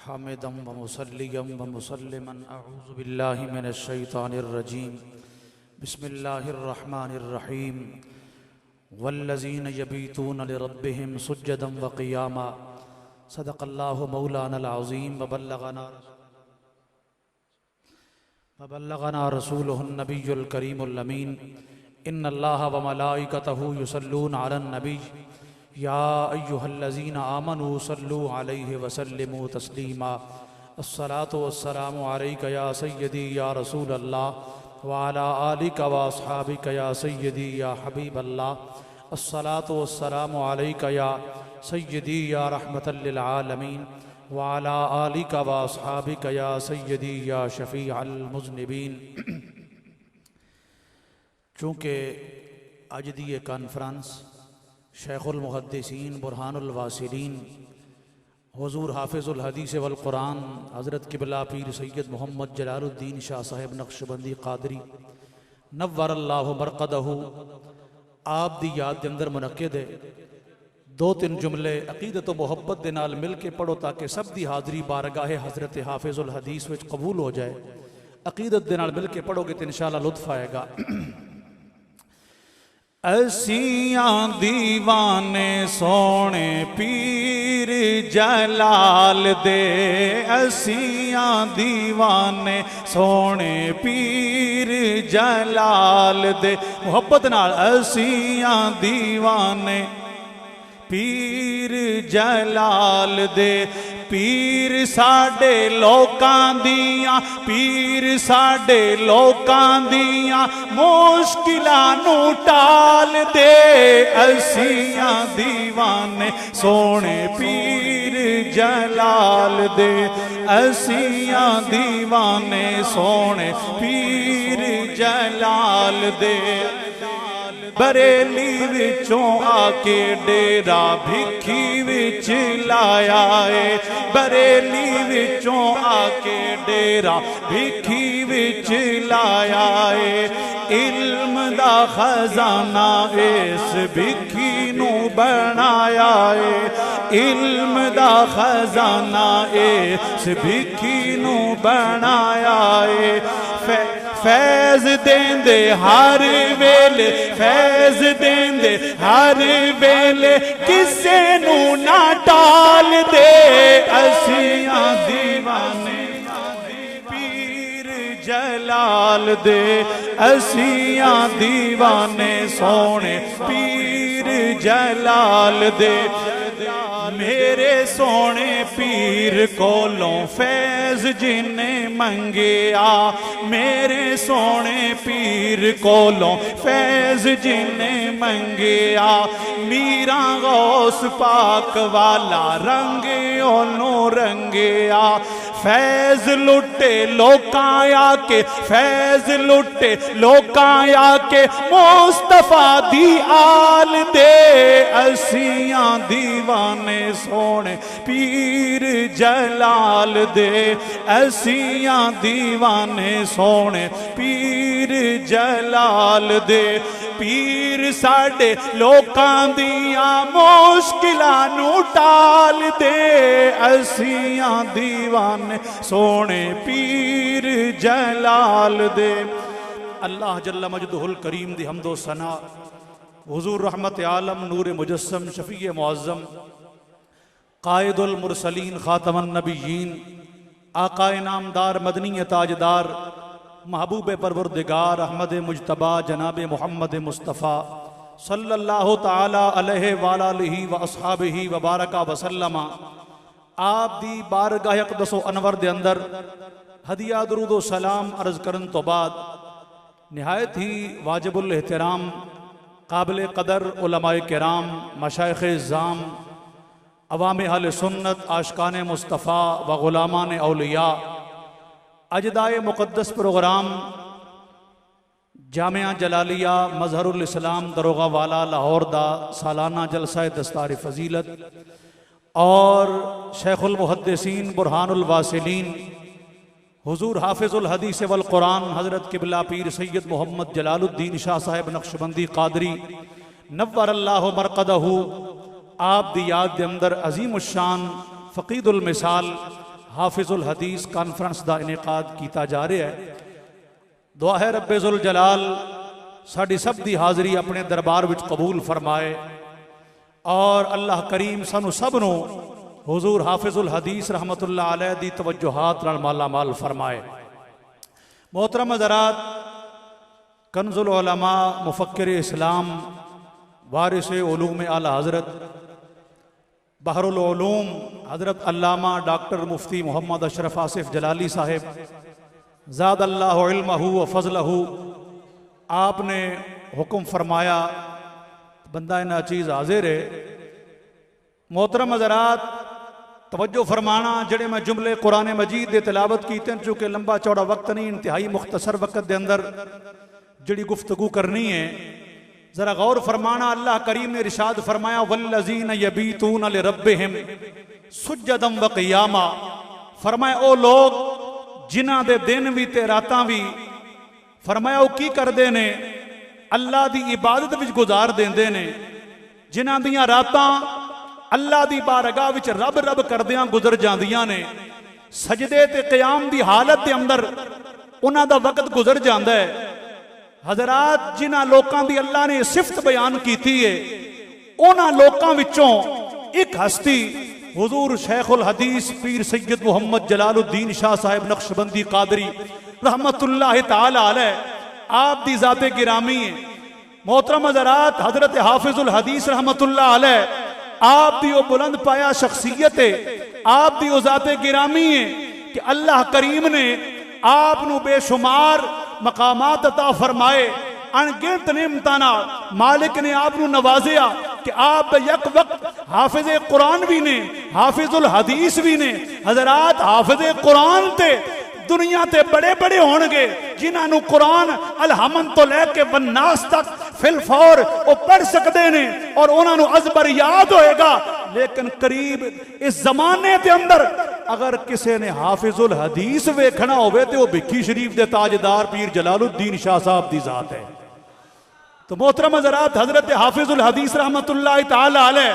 हामिदम व मुसल्लियम व मुसल्लिमन अऊज़ु बिल्लाहि मिनश शैतानिर रजीम बिस्मिल्लाहिर रहमानिर रहीम वल्लज़ीना यबीतून लिरब्बिहिम सुज्जदन व क़ियामा सदक़ल्लाहु मौलानल अज़ीम व बल्लगना रसूलुहुन नबियुल करीमुल अमीन इन्नल्लाहा व मलाइकतहु युसल्लूना अलन नबी या अय्युहल्लज़ीना आमनू सल्लू अलैहि वसल्लिमू तस्लीमा अस्सलातु वस्सलामु अलैका या सय्यदी या रसूलल्लाह व अला आलिका व अस्हाबिका या सय्यदी या हबीबल्लाह अस्सलातु वस्सलामु अलैका या सय्यदी या रहमतल लिल आलमीन व अला आलिका व अस्हाबिका या सय्यदी या शफीअल मुज़निबीन। चूँकि आज दी ये कॉन्फ्रेंस शेखुल मुहद्दिसीन बुरहानुल वासिलीन हुज़ूर हाफिज़ुल हदीस वल कुरान हज़रत क़िबला पीर सैयद मोहम्मद जलालुद्दीन शाह साहिब नक्शबंदी क़ादरी नव्वरल्लाहु मरक़दहु आप दी याद के अंदर मुनक्किद है। दो तीन जुमले अकीदत व मुहब्बत दे नाल मिल के पढ़ो ताकि सब दी हाज़री बारगाहे हज़रत हाफिज़ुल हदीस विच कबूल हो जाए। अकीदत दे नाल मिल के पढ़ोगे तो इंशाअल्लाह लुत्फ़ आएगा। असियां दीवाने सोने पीर जलाल दे, असियां दीवाने सोने पीर जलाल दे। मुहब्बत नाल असियां दीवाने पीर जलाल दे। पीर साडे लोकां दियां, पीर साडे लोकां दियां मुश्किलां नू टाल दे। असियां दीवाने सोने पीर जलाल दे, असियां दीवाने सोने पीर जलाल दे। बरेली विचों आके डेरा भिखी विच लाया है, बरेली विचों आके डेरा भिखी विच लाया है। इल्म दा खजाना इस भिखी नू बनाया है, इल्म दा खजाना इस भिखी नू बनाया है। फैज देंदे हर वेले, फैज देंदे हर वेले किसे नू ना टाल दे। असियां दीवाने पीर जलाल दे, असियां दीवाने सोने पीर जलाल दे। मेरे सोने पीर कोलों फैज जिन्ने मंगिया, मेरे सोने पीर कोलों फैज जिन्ने मंगिया। मीरा गौस पाक वाला रंग ओनू रंगिया। फैज लुटे लोकां आके, फैज लुटे लोकां आके मुस्तफा दी आल दे। असियां दीवाने सोने पीर जलाल दे, असियां दीवाने सोने पीर जलाल दे। पीर साडे लोकां दियां मुश्किलां नू टाल दे। असियां दीवाने सोने पीर जलाल दे। अल्लाह जल्ल मजदुहुल करीम दी हम्दो सना हुजूर रहमत आलम नूर मुजस्सम शफीए मुअज़्ज़म कायदुल मुरसलीन खातमन नबिय्यीन आकाए नामदार मदनी ताजदार महबूब परवरदिगार अहमद मुजतबा जनाब मोहम्मद मुस्तफ़ा सल्लल्लाहु ताला अलैहि वालिहि व अस्हाबिहि व बारका वसल्लमा आप दी बारगाह अक़दस व अनवर दे अंदर हदिया दुरूद व सलाम अर्ज करन तो बाद निहायत ही वाजिबुल एहतराम काबिल कदर उलमाए किराम मशाइख़ इज़्ज़ाम अवाम अहले सुन्नत आशिकान मुस्तफ़ा व ग़ुलामान औलिया अजदाए मुक़द्दस प्रोग्राम जामिया जलालिया मज़हरुल इस्लाम दरोगा वाला लाहौर दा सालाना जलसा दस्तार फ़जीलत और शेखुल मुहद्दिसीन बुरहानुल वासिलीन हुजूर हाफिज़ुल हदीस वल कुरान हज़रत क़िबला पीर सैयद मोहम्मद जलालुद्दीन शाह साहिब नक्शबंदी क़ादरी नव्वरल्लाहु मरक़दहु आप दी याद के अंदर अजीम शान फ़क़ीदुल मिसाल हाफिजुल हदीस कॉन्फ्रेंस का इनेकाद किया जा रहा है। दुआ है रब्बे जुल जलाल साड़ी सब की हाज़री अपने दरबार विच कबूल फरमाए और अल्लाह करीम सानू सब नू हुजूर हाफिजुल हदीस रहमतुल्लाह अलैह दी तवज्जुहात नाल माला माल फरमाए। मोहतरम हज़रात, कंजुल उलमा मुफक्किर इस्लाम वारिस उलूम आला हज़रत बहरुल उलूम हज़रत अल्लामा डॉक्टर मुफ्ती मोहम्मद अशरफ आसिफ जलाली साहिब ज़ादल्लाहु इल्महु व फ़ज़लहु, आपने हुक्म फरमाया बंदा इन्ना चीज़ हाजिर है। मोहतरम हज़रात, तवज्जो फरमाना, जड़े मैं जुमले कुरान मजीद दे तिलावत कीते चूँकि लंबा चौड़ा वक्त नहीं, इंतहाई मुख्तसर वक्त के अंदर जड़ी गुफ्तगू करनी है, जरा गौर फरमाना। अल्लाह करीम ने इरशाद फरमाया वल्लज़ीन यबीतून लिरब्बिहिम सुज्जदम व क़ियामा, फरमाया ओ लोग जिन्हां दे दिन भी ते रातां भी, फरमाया वो की करते ने, अल्लाह की इबादत विच गुजार देंदे ने, जिन्हां दियां रातां अल्लाह की बारगाह विच रब रब करदियां गुजर जांदियां ने, सजदे ते क़याम की हालत के अंदर उन्हां दा वक्त गुजर जांदा है। हज़रात, जिन्हां लोकां दी अल्लाह ने सिफत बयान की है, उन्हां लोकां विचों एक हस्ती हुजूर शेखुल हदीस पीर सैयद मोहम्मद जलालुद्दीन शाह साहिब नक्शबंदी कादरी रहमतुल्लाह ताला अलैह, आप दी ज़ाते गिरामी है। मोहतरम हज़रात, हज़रत हाफिजुल हदीस रहमतुल्लाह अलैह आप दी वो बुलंद पाया शख्सियत है, आप दी वो ज़ाते गिरामी है कि अल्लाह करीम ने आप नू बेशुमार मकामात अता फरमाए, अनगिनत नेमतां नाल मालिक ने आप नू नवाजिया कि आप यक वक्त हाफिज कुरान भी ने, हाफिजुल हदीस भी ने। हज़रात, हाफिज कुरान ते दुनिया ते बड़े बड़े होंगे जिन्होंने कुरान अलहमन तो लैके बन्नास तक फिलफौर वो पढ़ सकते ने और उन्होंने अजबर याद होएगा, लेकिन करीब इस जमाने के अंदर अगर किसी ने हाफिजुल हदीस वेखना होवे तो वह भिक्खी शरीफ के ताजदार पीर जलालुद्दीन शाह साहब की जात है। तो मोहतरम हज़रात, हजरत हाफिजुल हदीस रहमतुल्लाह ताला अलैह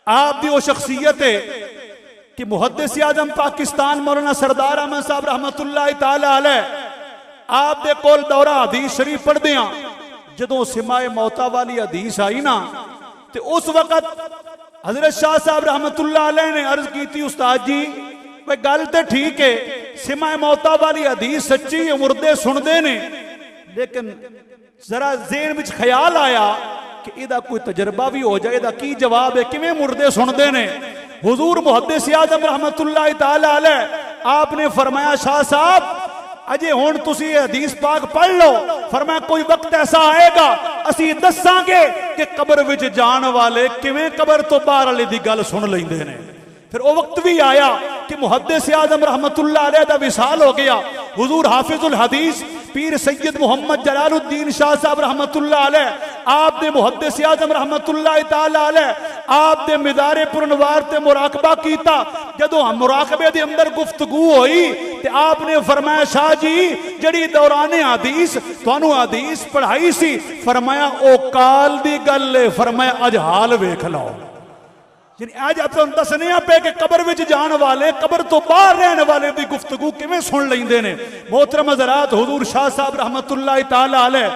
आप दी वो शख्सियत है कि मुहद्दिस आज़म पाकिस्तान मौलाना सरदार अहमद साहब रहमतुल्लाह ताला अलैह आप दे कोल दौरा हदीस शरीफ पढ़दे आ, जदों सिमाए मौता वाली हदीस आई ना, तो उस वक्त हजरत शाह साहब रहमतुल्लाह अलैह ने अर्ज की थी, उस्ताद जी भाई गल तो ठीक है, सिमाए मौता वाली हदीस सच्ची है, मुर्दे सुनते ने, लेकिन जरा ज़हन विच ख्याल आया कि इहदा कोई तजर्बा भी हो जाए, इहदा की जवाब है, किवें मुर्दे सुनते ने। हुजूर मुहद्दिस आज़म रहमतुल्लाह ताला अलैह आपने फरमाया, शाह साहब अजे हुण तुसी हदीस पाक पढ़ लो, फरमाया कोई वक्त ऐसा आएगा असी दसांगे कि कब्र विच जान वाले किवें कब्र तो बाहर वाले दी गल सुन लैंदे ने। फिर वो वक्त भी आया कि मुहद्दिस आज़म रहमतुल्लाह अलैह दा विसाल हो गया। हुजूर हाफिजुल हदीस पीर सैयद मोहम्मद जलालुद्दीन शाह साहब रहमतुल्लाह अलैह आप दे मुहद्दिस आज़म रहमतुल्लाह ताला अलैह आप दे मिदारे पुरनवार ते मुराकबा कीता। जदों मुराकबे दे अंदर गुफ्तगू होई ते आपने फरमाया, शाह जी जड़ी दौराने हदीस तुहानू हदीस पढ़ाई सी, फरमाया ओ काल दी गल है, फरमाया अज हाल वेख लो। आज आप दसने पे कि कबर विच जान वाले कबर तो बाहर रहने वाले की गुफ्तगू किवें सुन लेंदे ने। मोहतरम हज़रात, हुजूर शाह साहब रहमतुल्लाह ताला अलैह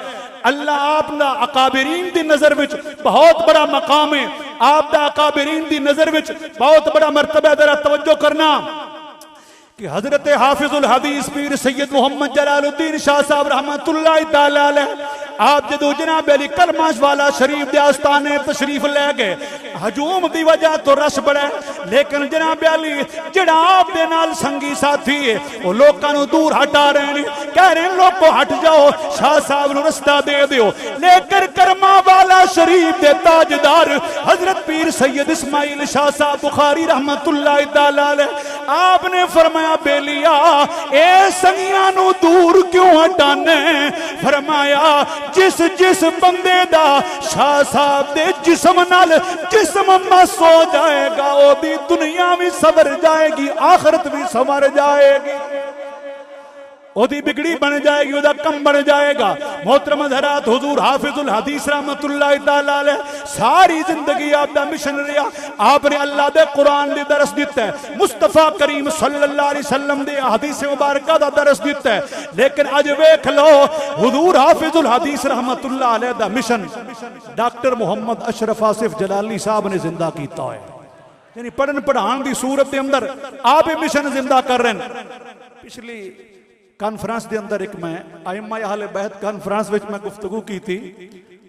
अल्लाह आप दा अकाबिरीन दी नजर विच बहुत बड़ा मकाम है, आप दा अकाबिरीन दी नजर विच बहुत बड़ा मर्तबा। जरा तवज्जो करना कि हजरत हाफिजुल हदीस पीर सैयद मोहम्मद जलालुद्दीन शाह साहब रहमतुल्लाह ताला अलैह आप जदों जनाब अली करमाश वाला शरीफ दे आस्थाने तशरीफ ले गए, हजूम दी वजह तो रश बड़ा, लेकिन जनाब अली जड़ा आप दे नाल संगी साथी है वो लोकां नूं दूर हटा रहे हैं, कह रहे हैं लोगों हट जाओ, शाह साहब नूं रास्ता दे दियो। लेकर करमा वाला शरीफ दे ताजदार हजरत पीर सैयद इस्माइल शाह साहब बुखारी रहमतुल्लाह ताला अलैह आपने फरमाया, बेलिया ए संगियां नूं दूर क्यों हटाने? फरमाया जिस जिस बंदे दा शाह साहब दे जिस्म नाल जिस्म मस हो जाएगा ओदी दुनिया भी सवर जाएगी, आखिरत भी सवर जाएगी। ओदी बिगड़ी बन जाएगी, ओदा कम बन जाएगा। मोहतरम हज़रात, हुजूर हाफिजुल हदीस रहमतुल्लाहि तआला अलैह सारी जिंदगी आपका मिशन रहा। आपने अल्लाह दे कुरान दी दरस दिता है, मुस्तफा करीम सल्लल्लाहु अलैहि वसल्लम दे हदीस मुबारक दा दरस दिता है। लेकिन अज वेख लो हुजूर हाफिजुल हदीस रहमतुल्लाह अलैह दा मिशन डॉक्टर मोहम्मद अशरफ आसिफ जलाली साहब ने जिंदा किया है। यानी पढ़न पढ़ाने की सूरत के अंदर आप ही मिशन जिंदा कर रहे हैं। पिछली कॉन्फ्रेंस के अंदर एक मैं आइम्मा अहले बैत कॉन्फ्रेंस में मैं गुफ्तगू की थी,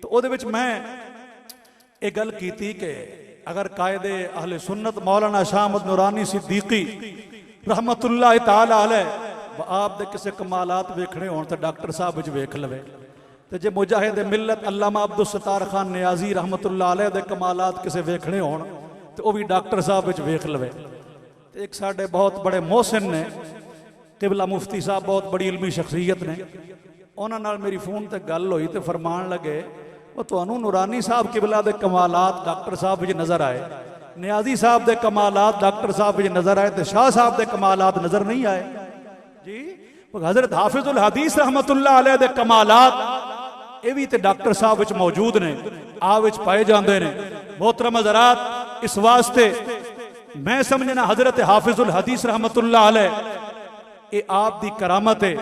तो वो मैं एक गल की थी कि अगर कायदे अहले सुन्नत मौलाना शाह अहमद नूरानी सिद्दीकी रहमतुल्लाह ताला अलैह आप दे किसी कमालात वेखने हो तो डॉक्टर साहब विच वेख लवे, तो जे मुजाहिद मिलत अल्लामा अब्दुल सत्तार खान नियाजी रहमतुल्लाह अलैह दे कमालात किसी वेखने हो तो वह भी डॉक्टर साहब विच वेख लवे। तो एक साडे बहुत बड़े मोहसिन ने किबला मुफ्ती साहब बहुत बड़ी इल्मी शख्सियत ने, उन्होंने नाल मेरी फोन ते गल हुई तो फरमान लगे वो तुहानू नूरानी साहब किबला दे कमालात डॉक्टर साहब विच नज़र आए, नियाजी साहब दे कमालात डॉक्टर साहब विच नज़र आए, तो शाह साहब दे कमालात नज़र नहीं आए जी। हज़रत हाफिजुल हदीस रहमतुल्लाह अलैह दे कमालात ये भी तो डॉक्टर साहब विच मौजूद ने, आ विच पाए जाते हैं। मोहतरम हज़रात, इस वास्ते मैं समझना हज़रत हाफिजुल हदीस रहमतुल्लाह अलैह ये आप दी करामत है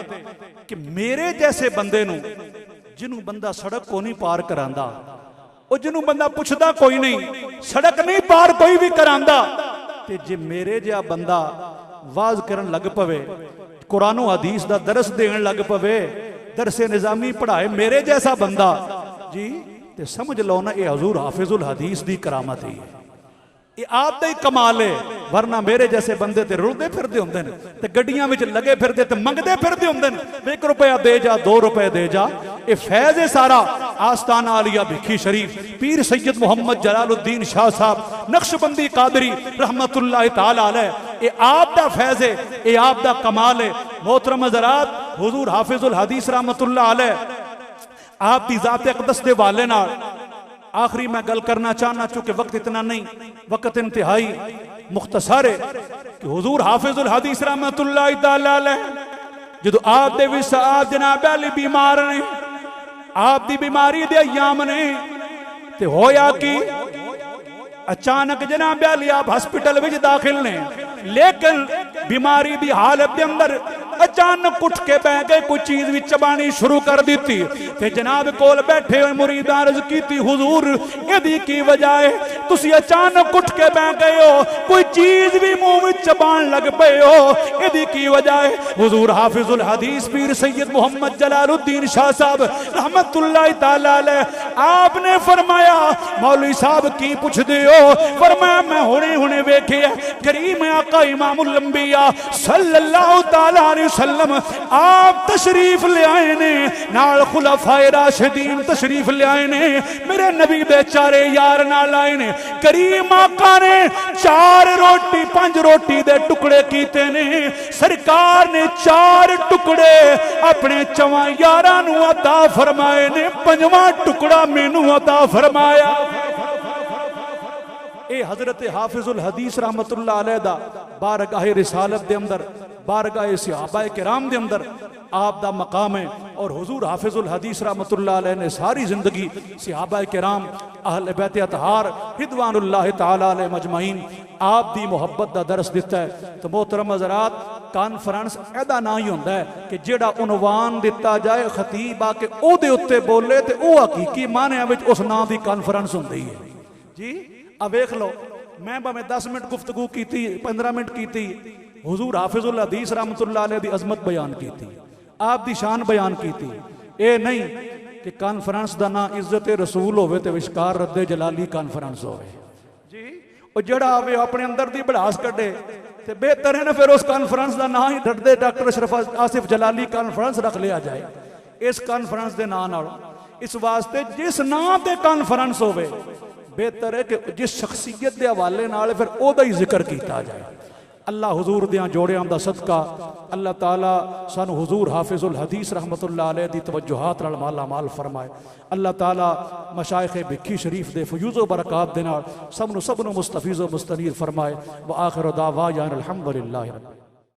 कि मेरे जैसे बंदे नू जिन्हों बंदा सड़क को नहीं पार करांदा, और जिन्हों बंदा पुछदा कोई नहीं, सड़क नहीं पार कोई भी करांदा, ते जे मेरे जहा बंदा वाज करन लग पवे, कुरानो हदीस दा दरस देन लग पवे, दरसे निजामी पढ़ाए मेरे जैसा बंदा जी, ते समझ लो ना ये हजूर हाफिजुल हदीस दी करामत ही है, ये आप दा ही कमाल है। वरना मेरे जैसे बंदे ते रुलदे फिरदे हुंदे ने, ते गड्डियां विच लगे फिरदे ते मंगदे फिरदे हुंदे ने, 1 रुपया दे जा 2 रुपए दे जा। ये फैज़ है सारा आस्ताना आलिया भिखी शरीफ पीर सैयद मोहम्मद जलालुद्दीन शाह साहब नक्शबंदी कादरी रहमतुल्लाह ताला अलैह, ये आप दा फैज़ है, ये आप दा कमाल है। मोहतरम हज़रात, हुजूर हाफिजुल हदीस रहमतुल्लाह अलैह आप दी ज़ात अक़दस दे वाले नाल आखिरी मैं गल करना चाहना, चूंकि वक्त इतना नहीं, वक्त इंतहाई मुख्तसर है कि हुजूर हाफिजुल हदीस रहमतुल्लाह ताला अलैह जो आप दे विच आप जनाब अली बीमार ने, आप दी बीमारी दे अयाम ने, ते होया कि अचानक जनाब अली आप हॉस्पिटल विच दाखिल ने, लेकिन बीमारी दी हालत के अंदर अचानक उठ के बह गए, कोई चीज भी चबानी शुरू कर दी थी। ते जनाब कोल बैठे हुए मुरीद अर्ज की हुजूर यदि की वजह है तुसी अचानक उठ के बह गए हो, कोई चीज भी मुंह में चबान लग पे हो, यदि की वजह है? हुजूर हाफिजुल हदीस पीर सैयद मोहम्मद जलालुद्दीन शाह साहब रहमतुल्लाह ताला अलैह आपने फरमाया मौलवी साहब की पुछदे हो? फरमाया मैं हुणे हुणे वेखे करीम आका इमामुल अंबिया सल्लल्लाहु ताला अलैहि वसल्लम आप तशरीफ ले आए ने, नाल खुलाफाए राशिदीन तशरीफ ले आए ने, मेरे नबी दे चारे यार नाल आए ने। करीम आका ने 4 रोटी 5 रोटी दे टुकड़े कीते ने, सरकार ने 4 टुकड़े अपने 4 यारां नूं अता फरमाए ने, 5वां टुकड़ा मैनू अता फरमाया। ए हजरत हाफिजुल हदीस रहमतुल्लाह अलैह दा बारगाह रिसालत दे अंदर, बारगाह सहाबाए किराम दे अंदर आप दा मकाम है। और हुजूर हाफिजुल हदीस रहमतुल्लाह अलैह ने सारी जिंदगी सहाबाए किराम अहले बैत अतहार रिदवानुल्लाह ताला अलैहि मजमाइन आप दी मोहब्बत दा दरस दिता है। तो मोहतरम हज़रात, कॉन्फ्रेंस ऐदा ना ही होंदा है कि जेड़ा उनवान दिता जाए खतीब आके ओदे उत्ते बोले ते ओ हकीकी मानिया विच उस नाम दी कॉन्फ्रेंस हुंदी है जी। अब वेख लो, मैं भावें 10 मिनट गुफ्तगू की, 15 मिनट की, हुजूर हाफिजुल हदीस रहमतुल्लाह अलैह दी अजमत बयान की, आप दी शान बयान की। ये नहीं कि कॉन्फ्रेंस का ना इज्जत रसूल होवे ते विशकार रद्दे जलाली कॉन्फ्रेंस होवे जी। और जड़ा आवे अपने अंदर दी भड़ास कड्डे ते बेहतर है ना फिर उस कॉन्फ्रेंस का ना ही डरदे डॉक्टर अशरफ आसिफ जलाली कॉन्फ्रेंस रख लिया जाए इस कॉन्फ्रेंस के नाम नाल। इस वास्ते जिस नाम ते कॉन्फ्रेंस होवे बेहतर है कि जिस शख्सियत के हवाले नाल फिर ओदा ही जिक्र किया जाए। अल्लाह हुजूर दियां जोड़ियां दा सदका अल्लाह ताला सानू हुजूर हाफिजुल हदीस रहमतुल्लाह अलैह दी तवज्जुहात नाल माला माल फरमाए। अल्लाह ताला मशाइख भिक्खी शरीफ दे फयूज़ व बरकात दे नाल सबनू मुस्तफीज़ व मुस्तनीर फरमाए। व आखिर दावा यान अल्हम्दुलिल्लाह।